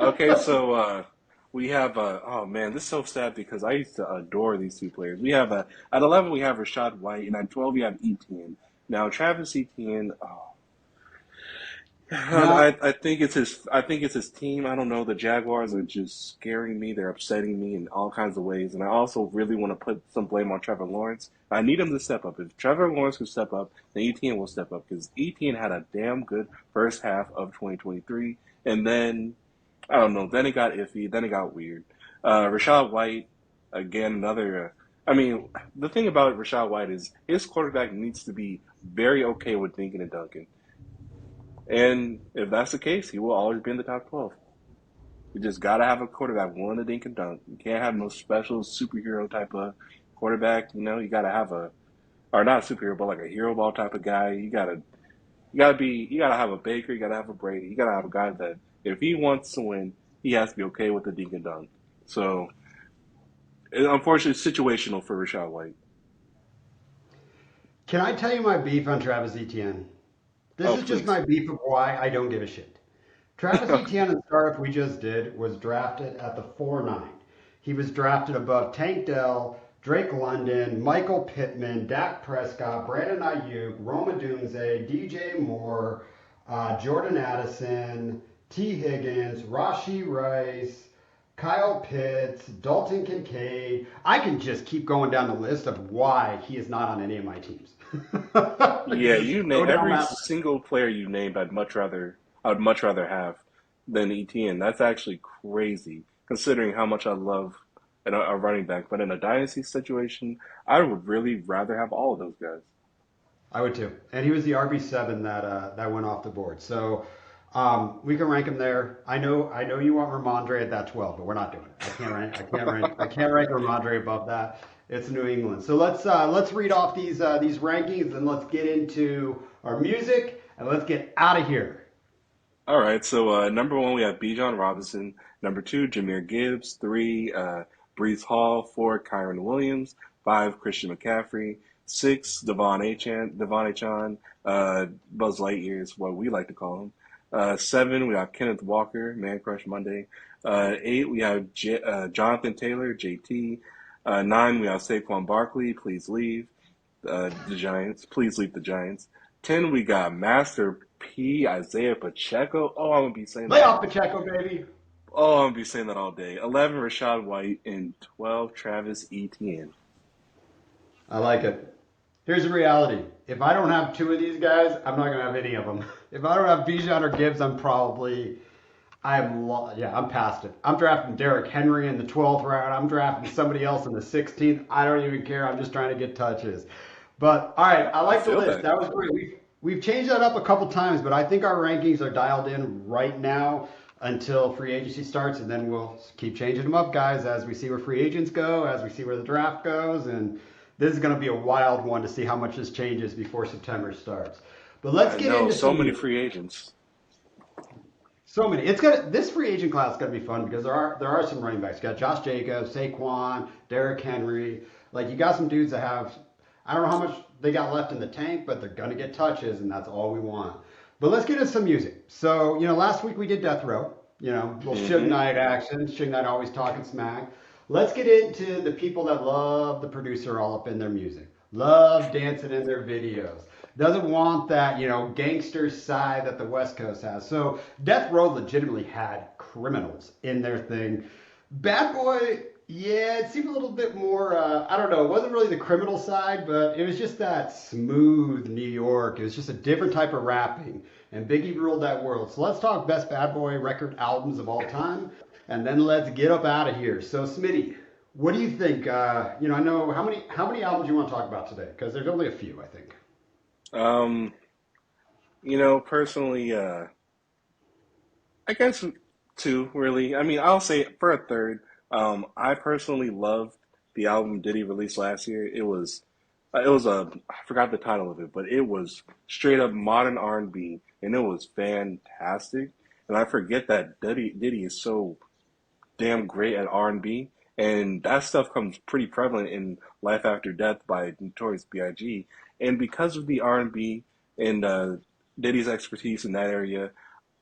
Okay, so we have oh man, this is so sad because I used to adore these two players. We have at 11 we have Rashad White, and at 12 we have Etienne. Now Travis Etienne, oh, Now, I think it's his team. I don't know. The Jaguars are just scaring me. They're upsetting me in all kinds of ways, and I also really want to put some blame on Trevor Lawrence. I need him to step up. If Trevor Lawrence can step up, then Etienne will step up because Etienne had a damn good first half of 2023, and then I don't know. Then it got iffy. Then it got weird. Rashad White, again, another. I mean, the thing about Rashad White is his quarterback needs to be very okay with dinking and dunking. And if that's the case, he will always be in the top 12. You just got to have a quarterback willing to dink and dunk. You can't have no special superhero type of quarterback. You got to have or not a superhero, but like a hero ball type of guy. You gotta have a Baker, you gotta have a Brady, you gotta have a guy that if he wants to win, he has to be okay with the dink and dunk. So, unfortunately, it's situational for Rashad White. can I tell you my beef on Travis Etienne? This Oh, is just please. my beef of why I don't give a shit. Travis Etienne in the startup we just did was drafted at the 4-9. He was drafted above Tank Dell, Drake London, Michael Pittman, Dak Prescott, Brandon Ayuk, Roma Dunze, DJ Moore, Jordan Addison, T. Higgins, Rashi Rice, Kyle Pitts, Dalton Kincaid. I can just keep going down the list of why he is not on any of my teams. I can Yeah, just you name go down every that. single player you named. I would much rather have than ETN. That's actually crazy, considering how much I love a running back. But in a dynasty situation, I would really rather have all of those guys. I would too. And he was the RB7 that went off the board. So we can rank him there. I know you want Ramondre at that 12, but we're not doing it. I can't rank Ramondre above that. It's New England. So let's read off these rankings and let's get into our music and let's get out of here. All right, so number one, we have Bijan Robinson. Number two, Jameer Gibbs. Three, Brees Hall. Four, Kyron Williams. Five, Christian McCaffrey. Six, Devon Achan, Buzz Lightyear is what we like to call him. Seven, we have Kenneth Walker, Man Crush Monday. Eight, we have Jonathan Taylor, JT. Nine, we have Saquon Barkley, please leave the Giants. Please leave the Giants. 10, we got Master P, Isaiah Pacheco. Oh, I'm gonna be saying Lay that off all day. Pacheco, baby. Oh, I'm gonna be saying that all day. 11, Rashad White, and 12, Travis Etienne. I like it. Here's the reality. If I don't have two of these guys, I'm not gonna have any of them. If I don't have Bijan or Gibbs, I'm past it. I'm drafting Derrick Henry in the 12th round. I'm drafting somebody else in the 16th. I don't even care. I'm just trying to get touches. But all right, I I like the feel list. that. That was great. We've changed that up a couple times, but I think our rankings are dialed in right now until free agency starts, and then we'll keep changing them up, guys, as we see where free agents go, as we see where the draft goes, and this is going to be a wild one to see how much this changes before September starts. But let's I get know into so some many music. free agents. So many. It's gonna this free agent class is gonna be fun because there are some running backs. You got Josh Jacobs, Saquon, Derrick Henry. Like you got some dudes that have I don't know how much they got left in the tank, but they're gonna get touches, and that's all we want. But let's get into some music. So last week we did Death Row. Little Suge Hmm. Knight action. Suge Knight always talking smack. Let's get into the people that love the producer all up in their music, love dancing in their videos. Doesn't want that, gangster side that the West Coast has. So Death Row legitimately had criminals in their thing. Bad Boy, yeah, it seemed a little bit more, I don't know, it wasn't really the criminal side, but it was just that smooth New York. It was just a different type of rapping. And Biggie ruled that world. So let's talk best Bad Boy record albums of all time. And then let's get up out of here. So, Smitty, what do you think? I know how many albums you want to talk about today? Because there's only a few, I think. Um, personally, I guess two, really. I mean, I'll say for a third. I personally loved the album Diddy released last year. It was I forgot the title of it, but it was straight up modern R&B, and it was fantastic. And I forget that Diddy is so damn great at R&B, and that stuff comes pretty prevalent in Life After Death by Notorious B.I.G. And because of the R&B and Diddy's expertise in that area,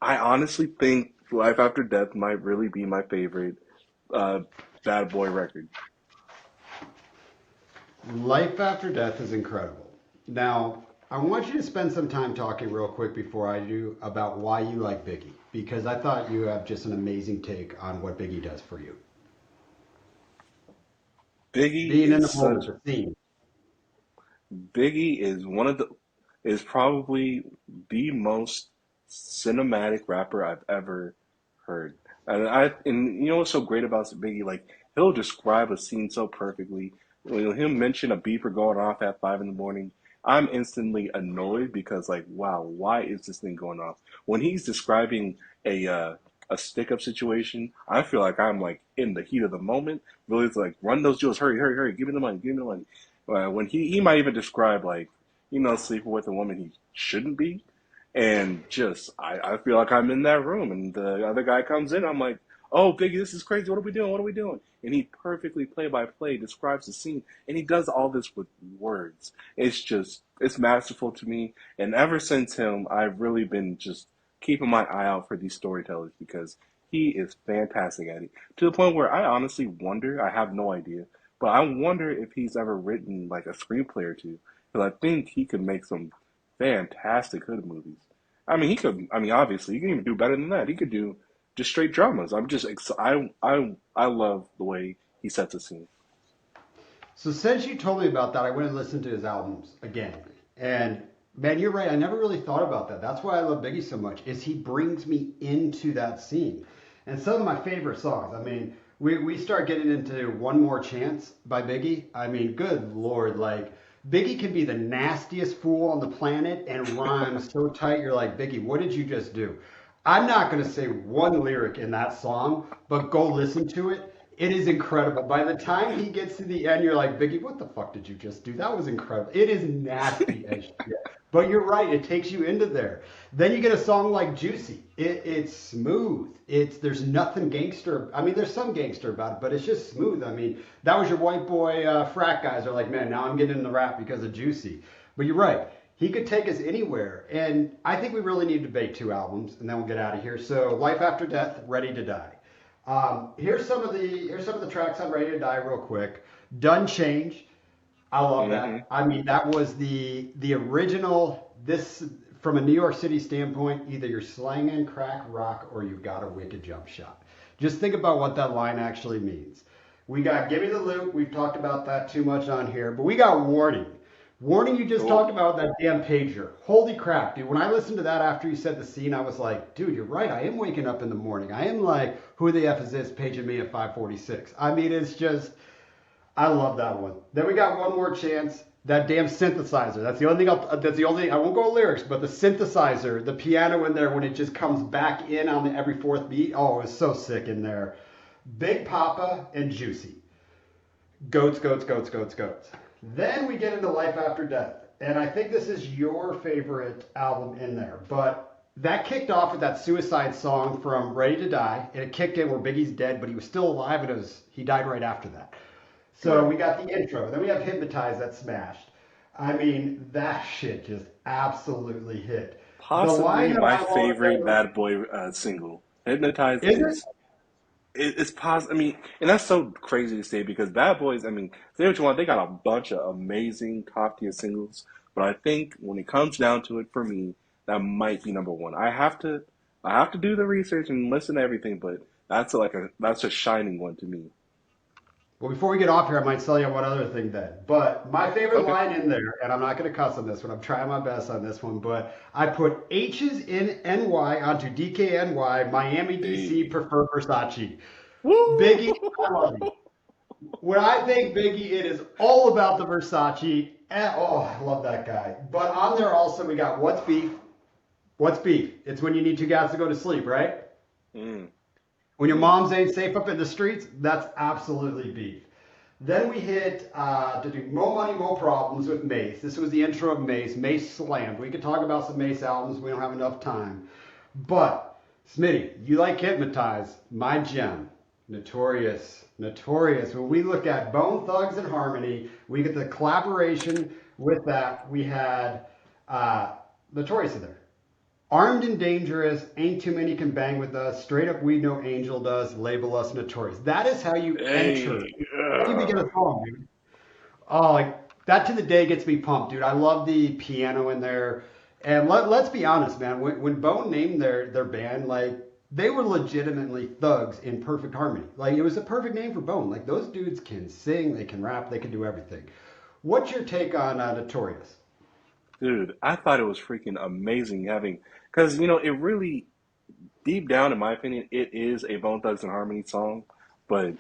I honestly think Life After Death might really be my favorite uh, Bad Boy record. Life After Death is incredible. Now, I want you to spend some time talking real quick before I do about why you like Biggie, because I thought you have just an amazing take on what Biggie does for you. Biggie Being in is the moment, such the scene. Biggie is one of the is probably the most cinematic rapper I've ever heard. And you know what's so great about Biggie? Like he'll describe a scene so perfectly. When he'll mention a beeper going off at 5 in the morning, I'm instantly annoyed because like, wow, why is this thing going off? When he's describing a uh, a stick up situation, I feel like I'm like in the heat of the moment. Really, it's like run those jewels, hurry, hurry, hurry, give me the money, give me the money. When he might even describe like sleeping with a woman he shouldn't be, and just I feel like I'm in that room, and the other guy comes in, I'm like, oh Biggie, this is crazy. What are we doing? What are we doing? And he perfectly play by play describes the scene, and he does all this with words. It's masterful to me, and ever since him, I've really been just keeping my eye out for these storytellers because he is fantastic at it to the point where I honestly wonder. I have no idea, but I wonder if he's ever written like a screenplay or two, because I think he could make some fantastic hood movies. I mean, he could. I mean, obviously, he can even do better than that. He could do just straight dramas. I love the way he sets a scene. So since you told me about that, I went and listened to his albums again. And man, you're right. I never really thought about that. That's why I love Biggie so much. Is he brings me into that scene. And some of my favorite songs. I mean, we start getting into One More Chance by Biggie. I mean, good lord, like Biggie can be the nastiest fool on the planet and rhyme so tight. You're like, Biggie, what did you just do? I'm not going to say one lyric in that song, but go listen to it. It is incredible. By the time he gets to the end, you're like, Biggie, what the fuck did you just do? That was incredible. It is nasty as shit. But you're right, it takes you into there. Then you get a song like Juicy. It's smooth. There's nothing gangster. I mean, there's some gangster about it, but it's just smooth. I mean, that was your white boy frat guys are like, man, now I'm getting into rap because of Juicy. But you're right. He could take us anywhere. And I think we really need to debate two albums, and then we'll get out of here. So, Life After Death, Ready to Die. Here's some of the tracks on Ready to Die real quick. Done Change. I love Hmm. that. I mean, that was the original. This from a New York City standpoint, either you're slanging crack rock or you've got a wicked jump shot. Just think about what that line actually means. We got Give Me the Loot. We've talked about that too much on here, but we got Warning. Warning, you just Oh, talked about that damn pager. Holy crap, dude. When I listened to that after you said the scene, I was like, dude, you're right. I am waking up in the morning. I am like, who the F is this paging me at 5:46? I mean, it's just, I love that one. Then we got One More Chance. That damn synthesizer. That's the only thing. That's the only thing. I won't go lyrics, but the synthesizer, the piano in there when it just comes back in on every fourth beat. Oh, it's so sick in there. Big Papa and Juicy. Goats, goats, goats, goats, goats. Then we get into Life After Death. and I think this is your favorite album in there, but that kicked off with that suicide song from Ready to Die, and it kicked in where Biggie's dead, but he was still alive, and he died right after that. So Right. we got the intro, then we have Hypnotize that smashed. I mean, that shit just absolutely hit. The line Possibly that my I won't favorite ever Bad Boy single. Hypnotize is it? is it's I mean, and that's so crazy to say because Bad Boys. I mean, say what you want, they got a bunch of amazing top tier singles, but I think when it comes down to it, for me, that might be number one. I have to do the research and listen to everything, but that's a shining one to me. Well, before we get off here, I might tell you one other thing then. But my favorite Okay. line in there, and I'm not going to cuss on this one, I'm trying my best on this one, but I put H's in NY onto DKNY, Miami, DC, Hey. prefer Versace. Biggie, Woo! I love you. When I think Biggie, it is all about the Versace. And, oh, I love that guy. But on there also, we got What's Beef? What's Beef? It's when you need two guys to go to sleep, right? Mm, When your mm. moms ain't safe up in the streets, that's absolutely beef. Then we hit to do Mo Money, Mo Problems with Mace. This was the intro of Mace. Mace slammed. We could talk about some Mace albums. We don't have enough time. But, Smitty, you like Hypnotize. My gem. Notorious. Notorious. When we look at Bone Thugs and Harmony, we get the collaboration with that. We had Notorious in there. Armed and dangerous, ain't too many can bang with us. Straight up, we know Angel does. Label us notorious. That is how you enter. Hey. How you begin a song, dude. Oh, like that to the day gets me pumped, dude. I love the piano in there. And let's be honest, man. When Bone named their band, like they were legitimately thugs in perfect harmony. Like it was a perfect name for Bone. Like those dudes can sing, they can rap, they can do everything. What's your take on Notorious? Dude, I thought it was freaking amazing having, because, it really, deep down, in my opinion, it is a Bone Thugs and Harmony song, but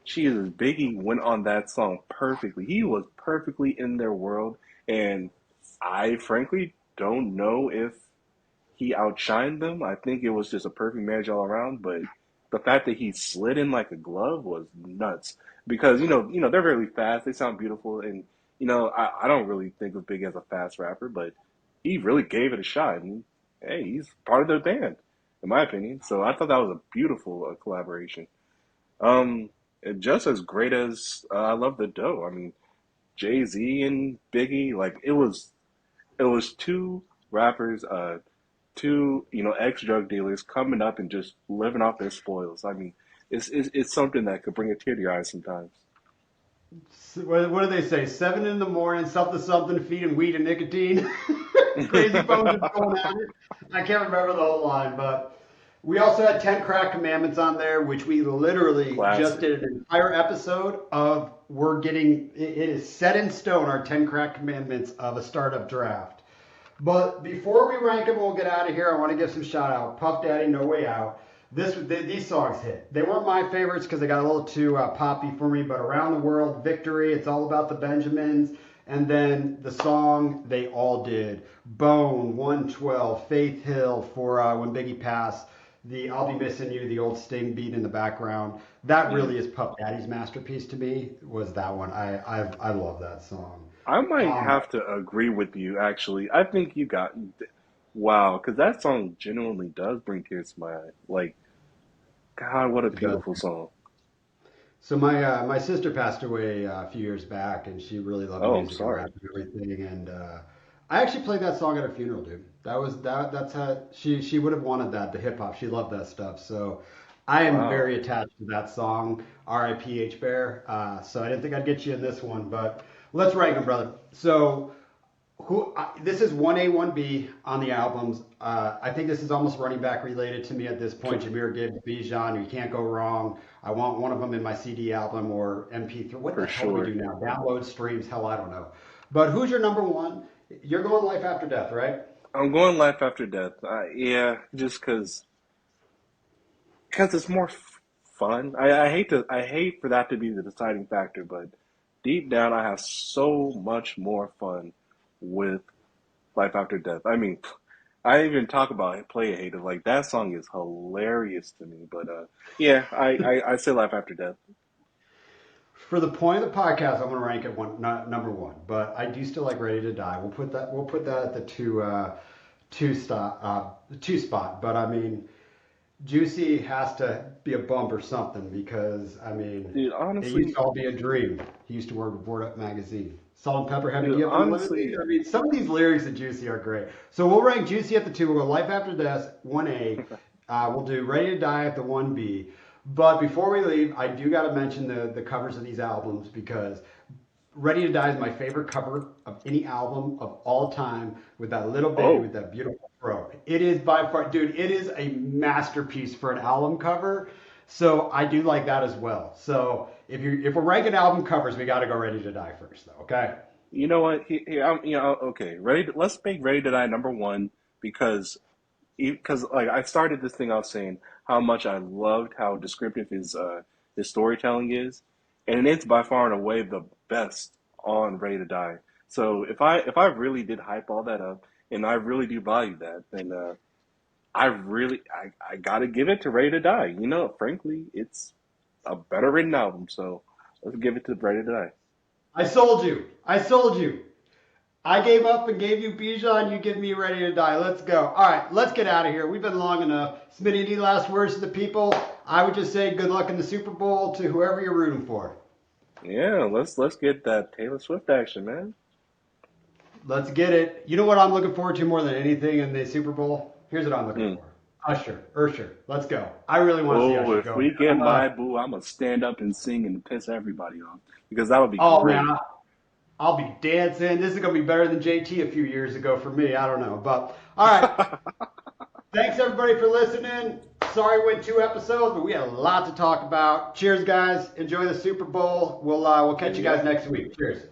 Jesus, Biggie went on that song perfectly. He was perfectly in their world, and I frankly don't know if he outshined them. I think it was just a perfect marriage all around, but the fact that he slid in like a glove was nuts. Because they're really fast. They sound beautiful, and I don't really think of Big as a fast rapper, but he really gave it a shot. And hey, he's part of the band, in my opinion. So I thought that was a beautiful collaboration. Um, and just as great as I love the dough. I mean, Jay Z and Biggie, like it was two rappers, two ex drug dealers coming up and just living off their spoils. I mean, it's something that could bring a tear to your eyes sometimes. What do they say? 7 in the morning, something something, feeding weed and nicotine. Crazy Bones is going at it. I can't remember the whole line, but we also had 10 Crack Commandments on there, which we literally just Classic. did an entire episode of. We're getting it is set in stone our 10 Crack Commandments of a startup draft. But before we rank them, we'll get out of here. I want to give some shout out. Puff Daddy, No Way Out. These songs hit. They weren't my favorites because they got a little too poppy for me. But Around the World, Victory, It's All About the Benjamins, and then the song they all did. Bone, 112, Faith Hill for when Biggie passed. The I'll Be Missing You, the old Sting beat in the background. That Mm. really is Puff Daddy's masterpiece to me. Was that one? I love that song. I might Um, have to agree with you. Actually, I think you got wow, because that song genuinely does bring tears to my eye. Like, God, what a it does. beautiful song. So my sister passed away a few years back, and she really loved Oh, I'm music and sorry. rap and everything. And I actually played that song at her funeral, dude. That's how she would have wanted that, the hip hop. She loved that stuff. So I am Wow. very attached to that song, R.I.P. H Bear. So I didn't think I'd get you in this one, but let's rank them, brother. So this is 1A, 1B on the albums. I think this is almost running back related to me at this point. Jameer Gibbs, Bijan, you can't go wrong. I want one of them in my CD album or MP3. What the For hell do we do sure. now? Download streams? Hell, I don't know. But who's your number one? You're going Life After Death, right? I'm going Life After Death. Yeah, just because it's more fun. I hate for that to be the deciding factor, but deep down, I have so much more fun with Life After Death. I mean, I even talk about Play It Hated. Like that song is hilarious to me. But yeah, I say Life After Death. For the point of the podcast, I'm going to rank it one, not number one, but I do still like Ready to Die. We'll put that at the two spot. But I mean, Juicy has to be a bump or something because I mean, Dude, it used honestly, to all be a dream. He used to work with Board Up magazine. Salt and pepper, heavy dude, D up in the limousine. honestly, I mean, some of these lyrics of Juicy are great. So we'll rank Juicy at the two. We'll go Life After Death 1A. We'll do Ready to Die at the 1B. But before we leave, I do got to mention the covers of these albums because Ready to Die is my favorite cover of any album of all time with that little baby with oh, that beautiful fro. It is by far, dude, it is a masterpiece for an album cover. So I do like that as well. So if we're ranking album covers, we got to go Ready to Die first, though. Okay. you know what? Okay, let's make Ready to Die number one because like I started this thing off saying how much I loved how descriptive his storytelling is, and it's by far and away the best on Ready to Die. So if I really did hype all that up, and I really do value that, then I gotta give it to Ready to Die. You know, frankly, it's a better written album, so let's give it to Ready to Die. I sold you. I sold you. I gave up and gave you Bijan. You give me Ready to Die. Let's go. All right, let's get out of here. We've been long enough. Smitty, any last words to the people? I would just say good luck in the Super Bowl to whoever you're rooting for. Yeah, let's get that Taylor Swift action, man. Let's get it. You know what I'm looking forward to more than anything in the Super Bowl? Here's what I'm looking Hmm. for. Usher. Let's go. I really want to see Oh, Usher if go. we get my boo, I'm gonna stand up and sing and piss everybody off because that'll be Oh man, great. I'll be dancing. This is gonna be better than JT a few years ago for me. I don't know, but all right. Thanks everybody for listening. Sorry we went 2 episodes, but we had a lot to talk about. Cheers, guys. Enjoy the Super Bowl. We'll catch you guys Yep. next week. Cheers.